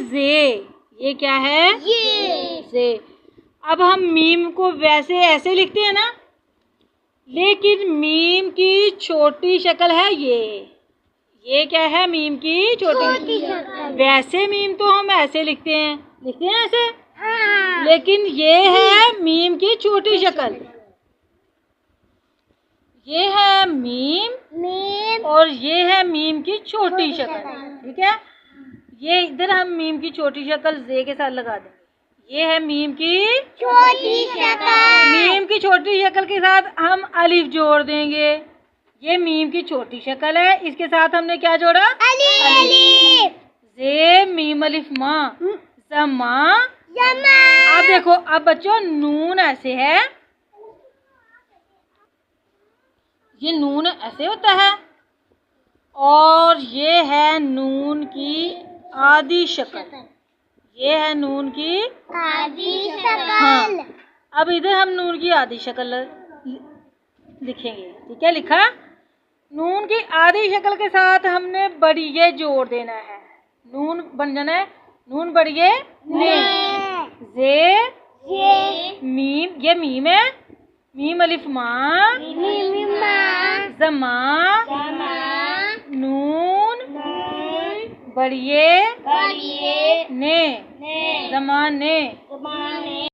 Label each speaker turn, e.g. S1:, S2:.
S1: जे। ये क्या है?
S2: ये।
S1: जे। अब हम मीम को वैसे ऐसे लिखते हैं ना, लेकिन मीम की छोटी शक्ल है ये क्या है? मीम की छोटी
S2: शक्ल।
S1: वैसे मीम तो हम ऐसे लिखते हैं ऐसे।
S2: हाँ।
S1: लेकिन ये है मीम की छोटी शक्ल। ये है मीम और ये है मीम की छोटी शक्ल। ठीक है, ये इधर हम मीम की छोटी शक्ल जे के साथ लगा देंगे। ये है मीम की
S2: छोटी शक्ल।
S1: मीम की छोटी शक्ल के साथ हम अलिफ जोड़ देंगे। ये मीम की छोटी शक्ल है, इसके साथ हमने क्या जोड़ा?
S2: अलिफ।
S1: जे मीम अलिफ माँ जमा। अब देखो, अब बच्चों नून ऐसे है, ये नून ऐसे होता है और ये है नून की आधी शक्ल। ये है नून की
S2: आधी शक्ल।
S1: हाँ, अब इधर हम नून की आधी शक्ल लिखेंगे। ठीक है, लिखा। नून की आधी शक्ल के साथ हमने बड़ी ये जोड़ देना है। नून बन जाना है नून बड़िए ने। जे मीम, ये मीम है, मीम अलिफ माँ जमा नून बड़िए ने जमा ने।